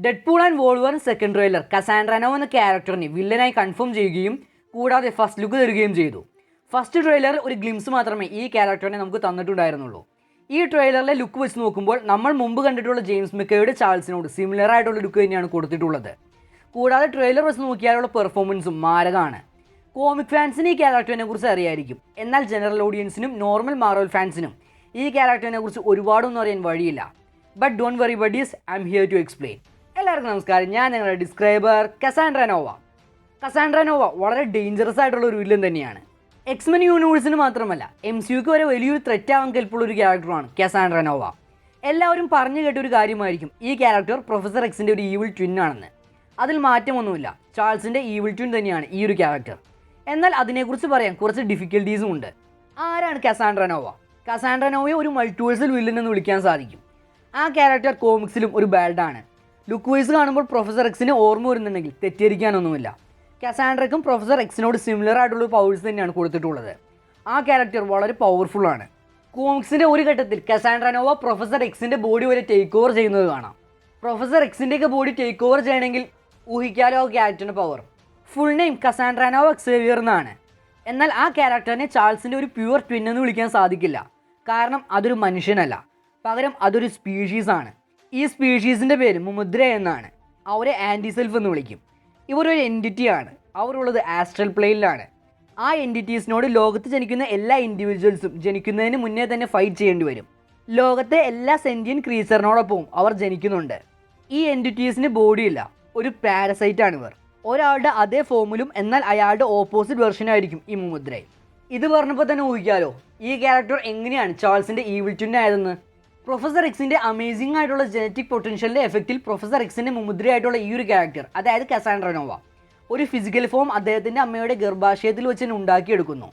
Deadpool and Wolverine second trailer Cassandra Nova എന്ന ക്യാരക്ടറിനെ വില്ലനായി confirm ചെയ്യുകയും കൂടാതെ ഫസ്റ്റ് ലുക്ക് തരികയും ചെയ്തു. ഫസ്റ്റ് ട്രെയിലറിൽ ഒരു ഗ്ലിംസ് മാത്രമേ ഈ ക്യാരക്ടറിനെ നമുക്ക് തന്നിട്ടുണ്ടായിരുന്നുള്ളൂ. ഈ ട്രെയിലറിലെ ലുക്ക് വെച്ച് നോക്കുമ്പോൾ നമ്മൾ മുമ്പ് കണ്ടിട്ടുള്ള ജെയിംസ് മെക്കയുടെ ചാൾസിനോട് സിമിലർ ആയിട്ടുള്ള ലുക്ക് തന്നെയാണ് കൊടുത്തിട്ടുള്ളത്. കൂടാതെ ട്രെയിലർ വെച്ച് നോക്കിയാലുള്ള പെർഫോമൻസും മാരകമാണ്. കോമിക് ഫാൻസിന് ഈ ക്യാരക്ടറിനെ കുറിച്ച് അറിയായിരിക്കും, എന്നാൽ ജനറൽ ഓഡിയൻസിനും നോർമൽ മാർവൽ ഫാൻസിനും ഈ ക്യാരക്ടറിനെ കുറിച്ച് ഒരുപാടൊന്നും അറിയാൻ വഴിയില്ല. But don't worry buddies, I'm here to explain. എല്ലാവർക്കും നമസ്കാരം, ഞാൻ നിങ്ങളുടെ describer Cassandra Nova. Cassandra Nova വളരെ ഡേഞ്ചറസ് ആയിട്ടുള്ള ഒരു വില്ലൻ തന്നെയാണ്. എക്സ്മെൻ യൂണിവേഴ്സിന് മാത്രമല്ല MCUക്ക് വരെ വലിയൊരു ത്രെറ്റ് ആവാൻ കെൽപ്പുള്ള ഒരു ക്യാരക്ടറാണ് കസാൻഡ്ര നോവ. എല്ലാവരും പറഞ്ഞു കേട്ടൊരു കാര്യമായിരിക്കും ഈ ക്യാരക്ടർ പ്രൊഫസർ എക്സിൻ്റെ ഒരു ഈവിൾ ട്വിൻ ആണെന്ന്. അതിൽ മാറ്റമൊന്നുമില്ല, ചാൾസിൻ്റെ ഈവിൾ ട്വിൻ തന്നെയാണ് ഈ ഒരു ക്യാരക്ടർ. എന്നാൽ അതിനെക്കുറിച്ച് പറയാൻ കുറച്ച് ഡിഫിക്കൽട്ടീസും ഉണ്ട്. ആരാണ് കസാൻഡ്ര നോവ? കസാൻഡ്ര നോവയെ ഒരു മൾട്ടിവേഴ്സൽ വില്ലൻ എന്ന് വിളിക്കാൻ സാധിക്കും. ആ ക്യാരക്ടർ കോമിക്സിലും ഒരു ബാൽഡാണ്. ലുക്ക് വൈസ് കാണുമ്പോൾ പ്രൊഫസർ എക്സിന് ഓർമ്മ വരുന്നുണ്ടെങ്കിൽ തെറ്റിദ്ധരിക്കാനൊന്നുമില്ല. കസാൻഡ്രയ്ക്കും പ്രൊഫസർ എക്സിനോട് സിമിലർ ആയിട്ടുള്ള പവേഴ്സ് തന്നെയാണ് കൊടുത്തിട്ടുള്ളത്. ആ ക്യാരക്ടർ വളരെ പവർഫുള്ളാണ്. കോമിക്സിൻ്റെ ഒരു ഘട്ടത്തിൽ കസാൻഡ്ര നോവ പ്രൊഫസർ എക്സിൻ്റെ ബോഡി വരെ ടേക്ക് ഓവർ ചെയ്യുന്നത് കാണാം. പ്രൊഫസർ എക്സിൻ്റെയൊക്കെ ബോഡി ടേക്ക് ഓവർ ചെയ്യണമെങ്കിൽ ഊഹിക്കാലോ ആ ക്യാരക്ടറിൻ്റെ power. Full name Cassandra Nova Xavier എന്നാണ്. എന്നാൽ ആ ക്യാരക്ടറിനെ ചാൾസിൻ്റെ ഒരു പ്യുവർ ട്വിൻ എന്ന് വിളിക്കാൻ സാധിക്കില്ല. കാരണം അതൊരു മനുഷ്യനല്ല, പകരം അതൊരു സ്പീഷീസാണ്. ഈ സ്പീഷീസിൻ്റെ പേര് മുമുദ്ര എന്നാണ്. അവരെ ആൻറ്റി സെൽഫ് എന്ന് വിളിക്കും. ഇവരൊരു എൻറ്റിറ്റിയാണ്. അവരുള്ളത് ആസ്ട്രൽ പ്ലെയിനിലാണ്. ആ എൻറ്റിറ്റീസിനോട് ലോകത്ത് ജനിക്കുന്ന എല്ലാ ഇൻഡിവിജ്വൽസും ജനിക്കുന്നതിന് മുന്നേ തന്നെ ഫൈറ്റ് ചെയ്യേണ്ടി വരും. ലോകത്തെ എല്ലാ സെൻറ്റിയൻ ക്രീച്ചറിനോടൊപ്പവും അവർ ജനിക്കുന്നുണ്ട്. ഈ എൻറ്റിറ്റീസിന് ബോഡിയില്ല, ഒരു പാരസൈറ്റാണിവർ. ഒരാളുടെ അതേ ഫോമിലും എന്നാൽ അയാളുടെ ഓപ്പോസിറ്റ് വെർഷനായിരിക്കും ഈ മുമുദ്ര. ഇത് പറഞ്ഞപ്പോൾ തന്നെ ഊഹിക്കാലോ ഈ ക്യാരക്ടർ എങ്ങനെയാണ് ചാൾസിൻ്റെ ഈവിൾ ട്വിൻ ആയതെന്ന്. പ്രൊഫസർ എക്സിൻ്റെ അമേസിംഗ് ആയിട്ടുള്ള ജനറ്റിക് പൊട്ടൻഷ്യലിൻ്റെ എഫക്റ്റിൽ പ്രൊഫസർ എക്സിൻ്റെ മുദ്രയായിട്ടുള്ള ഈ ഒരു ക്യാരക്ടർ, അതായത് കസാൻഡ്ര നോവ, ഒരു ഫിസിക്കൽ ഫോം അദ്ദേഹത്തിൻ്റെ അമ്മയുടെ ഗർഭാശയത്തിൽ വെച്ച് തന്നെ ഉണ്ടാക്കിയെടുക്കുന്നു.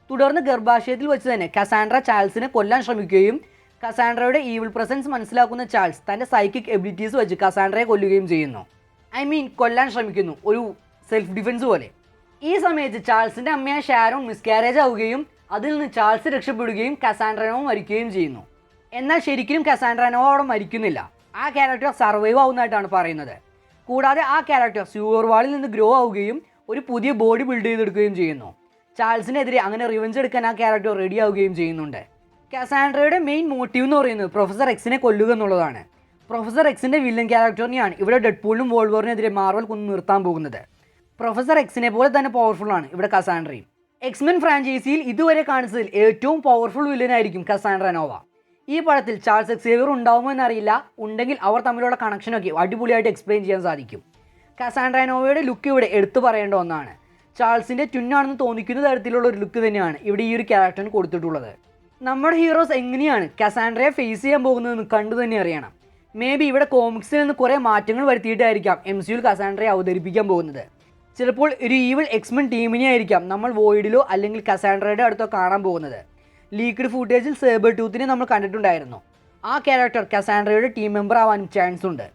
തുടർന്ന് ഗർഭാശയത്തിൽ വെച്ച് തന്നെ കസാൻഡ്ര ചാൾസിനെ കൊല്ലാൻ ശ്രമിക്കുകയും കസാൻഡ്രയുടെ ഈവിൾ പ്രസൻസ് മനസ്സിലാക്കുന്ന ചാൾസ് തൻ്റെ സൈക്കിക് എബിലിറ്റീസ് വെച്ച് കസാൻഡ്രയെ കൊല്ലുകയും ചെയ്യുന്നു. കൊല്ലാൻ ശ്രമിക്കുന്നു, ഒരു സെൽഫ് ഡിഫെൻസ് പോലെ. ഈ സമയത്ത് ചാൾസിൻ്റെ അമ്മയായ ഷാരോൺ മിസ്കാരേജ് ആവുകയും അതിൽ നിന്ന് ചാൾസ് രക്ഷപ്പെടുകയും കസാൻഡ്ര നോവ മരിക്കുകയും ചെയ്യുന്നു. എന്നാൽ ശരിക്കും കസാൻഡ്ര നോവ അവിടെ മരിക്കുന്നില്ല. ആ ക്യാരക്ടർ സർവൈവ് ആവുന്നതായിട്ടാണ് പറയുന്നത്. കൂടാതെ ആ ക്യാരക്ടർ സ്യൂവർവാളിൽ നിന്ന് ഗ്രോ ആവുകയും ഒരു പുതിയ ബോഡി ബിൽഡ് ചെയ്തെടുക്കുകയും ചെയ്യുന്നു. ചാൾസിനെതിരെ അങ്ങനെ റിവെഞ്ച് എടുക്കാൻ ആ ക്യാരക്ടർ റെഡി ആവുകയും ചെയ്യുന്നുണ്ട്. കസാൻഡ്രയുടെ മെയിൻ മോട്ടീവ് എന്ന് പറയുന്നത് പ്രൊഫസർ എക്സിനെ കൊല്ലുക എന്നുള്ളതാണ്. പ്രൊഫസർ എക്സിൻ്റെ വില്ലൻ ക്യാരക്ടറിനെയാണ് ഇവിടെ ഡെഡ്പൂളിനും വോൾവറിനെതിരെ മാർവൽ കൊന്നു നിർത്താൻ പോകുന്നത്. പ്രൊഫസർ എക്സിനെ പോലെ തന്നെ പവർഫുള്ളാണ് ഇവിടെ കസാൻഡ്രയും. എക്സ്മെൻ ഫ്രാഞ്ചൈസിയിൽ ഇതുവരെ കാണിച്ചതിൽ ഏറ്റവും പവർഫുൾ വില്ലനായിരിക്കും കസാൻഡ്ര നോവ. ഈ പടത്തിൽ ചാൾസ് എക്സേവിയർ ഉണ്ടാവുമോ എന്നറിയില്ല. ഉണ്ടെങ്കിൽ അവർ തമ്മിലുള്ള കണക്ഷനൊക്കെ അടിപൊളിയായിട്ട് എക്സ്പ്ലെയിൻ ചെയ്യാൻ സാധിക്കും. കസാൻഡ്ര നോവയുടെ ലുക്ക് ഇവിടെ എടുത്തു പറയേണ്ട ഒന്നാണ്. ചാൾസിൻ്റെ ട്വിന്നാണെന്ന് തോന്നിക്കുന്ന തരത്തിലുള്ള ഒരു ലുക്ക് തന്നെയാണ് ഇവിടെ ഈ ഒരു ക്യാരക്ടറിന് കൊടുത്തിട്ടുള്ളത്. നമ്മുടെ ഹീറോസ് എങ്ങനെയാണ് കസാൻഡ്രയെ ഫേസ് ചെയ്യാൻ പോകുന്നതെന്ന് കണ്ടു തന്നെ അറിയണം. മേ ബി ഇവിടെ കോമിക്സിൽ നിന്ന് കുറേ മാറ്റങ്ങൾ വരുത്തിയിട്ടായിരിക്കാം MCUയിൽ കസാൻഡ്രയെ അവതരിപ്പിക്കാൻ പോകുന്നത്. ചിലപ്പോൾ ഒരു ഈവിൾ എക്സ്മെൻ ടീമിനെ ആയിരിക്കാം നമ്മൾ വോയിഡിലോ അല്ലെങ്കിൽ കസാൻഡ്രയുടെ അടുത്തോ കാണാൻ പോകുന്നത്. ലീക്ക്ഡ് ഫുട്ടേജിൽ സേബർ ടൂത്തിനെ നമ്മൾ കണ്ടിട്ടുണ്ടായിരുന്നു. ആ ക്യാരക്ടർ കസാൻഡ്രയുടെ ടീം മെമ്പർ ആവാനും ചാൻസ് ഉണ്ട്.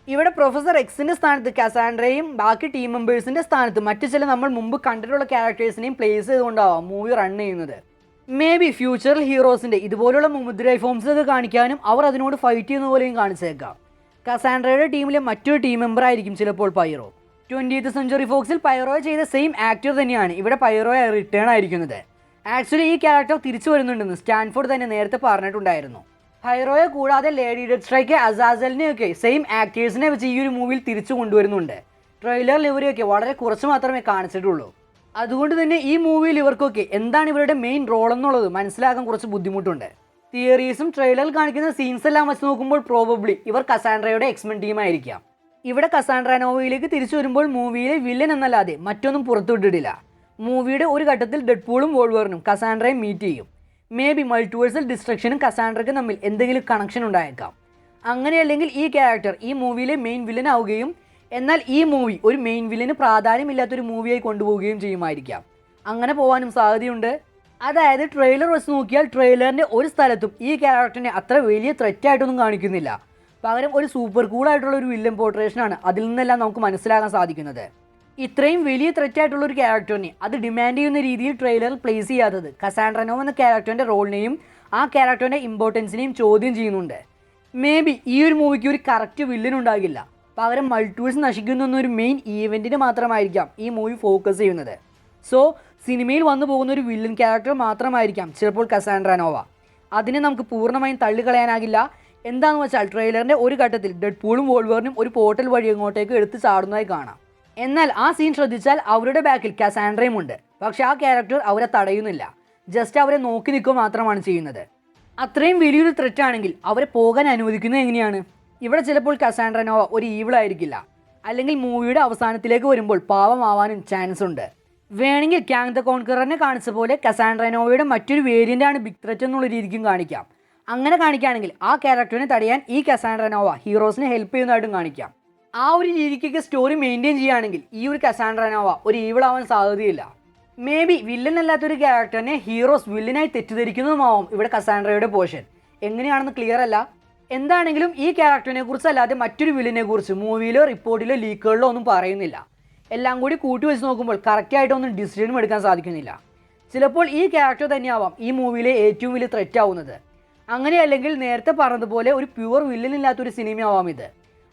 ഇവിടെ പ്രൊഫസർ എക്സിൻ്റെ സ്ഥാനത്ത് കസാൻഡ്രയും ബാക്കി ടീം മെമ്പേഴ്സിൻ്റെ സ്ഥാനത്ത് മറ്റു ചില നമ്മൾ മുമ്പ് കണ്ടിട്ടുള്ള ക്യാരക്ടേഴ്സിനെയും പ്ലേസ് ചെയ്തുകൊണ്ടാവാം മൂവി റൺ ചെയ്യുന്നത്. മേ ബി ഫ്യൂച്ചറിൽ ഹീറോസിൻ്റെ ഇതുപോലുള്ള മുദ്ര ഫോംസ് ഒക്കെ കാണിക്കാനും അവർ അതിനോട് ഫൈറ്റ് ചെയ്യുന്ന പോലെയും കാണിച്ചേക്കാം. കസാൻഡ്രയുടെ ടീമിലെ മറ്റൊരു ടീം മെമ്പർ ആയിരിക്കും ചിലപ്പോൾ പൈറോ. 20th സെഞ്ച്വറി ഫോക്സിൽ പൈറോയെ ചെയ്ത സെയിം ആക്ടർ തന്നെയാണ് ഇവിടെ പൈറോയെ റിട്ടേൺ ആയിരിക്കുന്നത്. ആക്ച്വലി ഈ ക്യാരക്ടർ തിരിച്ചു വരുന്നുണ്ടെന്ന് സ്റ്റാൻഫോർഡ് തന്നെ നേരത്തെ പറഞ്ഞിട്ടുണ്ടായിരുന്നു. പൈറോയെ കൂടാതെ ലേഡി ഡെഡ് സ്ട്രൈക്ക്, അസാസലിനെയൊക്കെ സെയിം ആക്ടേഴ്സിനെ വെച്ച് ഈ ഒരു മൂവിയിൽ തിരിച്ചു കൊണ്ടുവരുന്നുണ്ട്. ട്രെയിലറിൽ ഇവരെയൊക്കെ വളരെ കുറച്ച് മാത്രമേ കാണിച്ചിട്ടുള്ളൂ. അതുകൊണ്ട് തന്നെ ഈ മൂവിയിൽ ഇവർക്കൊക്കെ എന്താണ് ഇവരുടെ മെയിൻ റോൾ എന്നുള്ളത് മനസ്സിലാക്കാൻ കുറച്ച് ബുദ്ധിമുട്ടുണ്ട്. തിയറീസും ട്രെയിലറിൽ കാണിക്കുന്ന സീൻസ് എല്ലാം വെച്ച് നോക്കുമ്പോൾ പ്രോബബ്ലി ഇവർ കസാൻഡ്രയുടെ എക്സ്മെൻ ടീമായിരിക്കാം. ഇവിടെ കസാൻഡ്ര നോവയിലേക്ക് തിരിച്ചു വരുമ്പോൾ മൂവിയിലെ വില്ലൻ എന്നല്ലാതെ മറ്റൊന്നും പുറത്തുവിട്ടിട്ടില്ല. മൂവിയുടെ ഒരു ഘട്ടത്തിൽ ഡെഡ്പൂളും വോൾവറിനും കസാൻഡ്രയും മീറ്റ് ചെയ്യും. മേ ബി മൾട്ടിവേഴ്സൽ ഡിസ്ട്രക്ഷനും കസാൻഡ്രയ്ക്കും തമ്മിൽ എന്തെങ്കിലും കണക്ഷൻ ഉണ്ടായേക്കാം. അങ്ങനെയല്ലെങ്കിൽ ഈ ക്യാരക്ടർ ഈ മൂവിയിലെ മെയിൻ വില്ലൻ ആവുകയും എന്നാൽ ഈ മൂവി ഒരു മെയിൻ വില്ലന് പ്രാധാന്യമില്ലാത്തൊരു മൂവിയായി കൊണ്ടുപോവുകയും ചെയ്യുമായിരിക്കാം. അങ്ങനെ പോകാനും സാധ്യതയുണ്ട്. അതായത് ട്രെയിലർ വെച്ച് നോക്കിയാൽ ട്രെയിലറിൻ്റെ ഒരു സ്ഥലത്തും ഈ ക്യാരക്ടറിനെ അത്ര വലിയ ത്രെറ്റായിട്ടൊന്നും കാണിക്കുന്നില്ല. പകരം ഒരു സൂപ്പർ കൂളായിട്ടുള്ള ഒരു വില്ലൻ പോർട്രേഷനാണ് അതിൽ നിന്നെല്ലാം നമുക്ക് മനസ്സിലാക്കാൻ സാധിക്കുന്നത്. ഇത്രയും വലിയ ത്രെറ്റായിട്ടുള്ളൊരു ക്യാരക്ടറിനെ അത് ഡിമാൻഡ് ചെയ്യുന്ന രീതിയിൽ ട്രെയിലറിൽ പ്ലേസ് ചെയ്യാത്തത് കസാൻഡ്ര നോവ എന്ന ക്യാരക്ടറിൻ്റെ റോളിനെയും ആ ക്യാരക്ടറിൻ്റെ ഇമ്പോർട്ടൻസിനെയും ചോദ്യം ചെയ്യുന്നുണ്ട്. മേ ബി ഈ ഒരു മൂവിക്ക് ഒരു കറക്റ്റ് വില്ലൻ ഉണ്ടാകില്ല, പകരം മൾട്ടിവേഴ്സ് നശിക്കുന്നു എന്നൊരു മെയിൻ ഈവൻറ്റിന് മാത്രമായിരിക്കാം ഈ മൂവി ഫോക്കസ് ചെയ്യുന്നത്. സോ സിനിമയിൽ വന്നു പോകുന്ന ഒരു വില്ലൻ ക്യാരക്ടർ മാത്രമായിരിക്കാം ചിലപ്പോൾ കസാൻഡ്ര നോവ. അതിനെ നമുക്ക് പൂർണ്ണമായും തള്ളിക്കളയാനാകില്ല. എന്താണെന്ന് വെച്ചാൽ ട്രെയിലറിൻ്റെ ഒരു ഘട്ടത്തിൽ ഡെഡ്പൂളും വോൾവറിനും ഒരു പോർട്ടൽ വഴി അങ്ങോട്ടേക്ക് എടുത്ത് ചാടുന്നതായി കാണാം. എന്നാൽ ആ സീൻ ശ്രദ്ധിച്ചാൽ അവരുടെ ബാക്കിൽ കസാൻഡ്രയും ഉണ്ട്. പക്ഷേ ആ ക്യാരക്ടർ അവരെ തടയുന്നില്ല, ജസ്റ്റ് അവരെ നോക്കി നിൽക്കുക മാത്രമാണ് ചെയ്യുന്നത്. അത്രയും വലിയൊരു ത്രെറ്റ് ആണെങ്കിൽ അവരെ പോകാൻ അനുവദിക്കുന്നത് എങ്ങനെയാണ്? ഇവിടെ ചിലപ്പോൾ കസാൻഡ്ര നോവ ഒരു ഈവിളായിരിക്കില്ല, അല്ലെങ്കിൽ മൂവിയുടെ അവസാനത്തിലേക്ക് വരുമ്പോൾ പാവമാവാനും ചാൻസ് ഉണ്ട്. വേണമെങ്കിൽ ക്യാങ് ദ കോൺക്കററിനെ കാണിച്ച പോലെ കസാൻഡ്ര നോവയുടെ മറ്റൊരു വേരിയൻ്റാണ് ബിഗ് ത്രെറ്റ് എന്നുള്ള രീതിക്കും കാണിക്കാം. അങ്ങനെ കാണിക്കുകയാണെങ്കിൽ ആ ക്യാരക്ടറിനെ തടയാൻ ഈ കസാൻഡ്ര നോവ ഹീറോസിനെ ഹെൽപ്പ് ചെയ്യുന്നതായിട്ടും കാണിക്കാം. ആ ഒരു രീതിക്കൊക്കെ സ്റ്റോറി മെയിൻറ്റെയിൻ ചെയ്യുകയാണെങ്കിൽ ഈ ഒരു കസാൻഡ്ര നോവ ഒരു ഈവിളാവാൻ സാധ്യതയില്ല. മേ ബി വില്ലൻ അല്ലാത്തൊരു ക്യാരക്ടറിനെ ഹീറോസ് വില്ലനായി തെറ്റിദ്ധരിക്കുന്നതുമാവും ഇവിടെ കസാൻഡ്രയുടെ പോർഷൻ. എങ്ങനെയാണെന്ന് ക്ലിയർ അല്ല. എന്താണെങ്കിലും ഈ ക്യാരക്ടറിനെ കുറിച്ചല്ലാതെ മറ്റൊരു വില്ലനെ കുറിച്ച് മൂവിയിലോ റിപ്പോർട്ടിലോ ലീക്കുകളിലോ ഒന്നും പറയുന്നില്ല. എല്ലാം കൂടി കൂട്ടി വെച്ച് നോക്കുമ്പോൾ കറക്റ്റായിട്ടൊന്നും ഡിസിഷനും എടുക്കാൻ സാധിക്കുന്നില്ല. ചിലപ്പോൾ ഈ ക്യാരക്ടർ തന്നെയാവാം ഈ മൂവിയിലെ ഏറ്റവും വലിയ ത്രെറ്റ് ആവുന്നത്. അങ്ങനെയല്ലെങ്കിൽ നേരത്തെ പറഞ്ഞതുപോലെ ഒരു പ്യുവർ വില്ലൻ ഇല്ലാത്തൊരു സിനിമയാവാം ഇത്.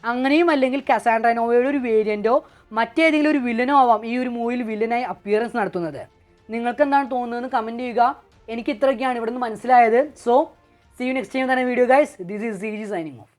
അങ്ങനെയും അല്ലെങ്കിൽ കസാൻഡ്ര നോവയുടെ ഒരു വേരിയൻറ്റോ മറ്റേതെങ്കിലും ഒരു വില്ലനോ ആവാം ഈ ഒരു മൂവിയിൽ വില്ലനായി അപ്പിയറൻസ് നടത്തുന്നത്. നിങ്ങൾക്ക് എന്താണ് തോന്നുന്നതെന്ന് കമൻറ്റ് ചെയ്യുക. എനിക്ക് ഇത്രയൊക്കെയാണ് ഇവിടെ നിന്ന് മനസ്സിലായത്. So see you next time തന്നെ video guys. This is CG signing of.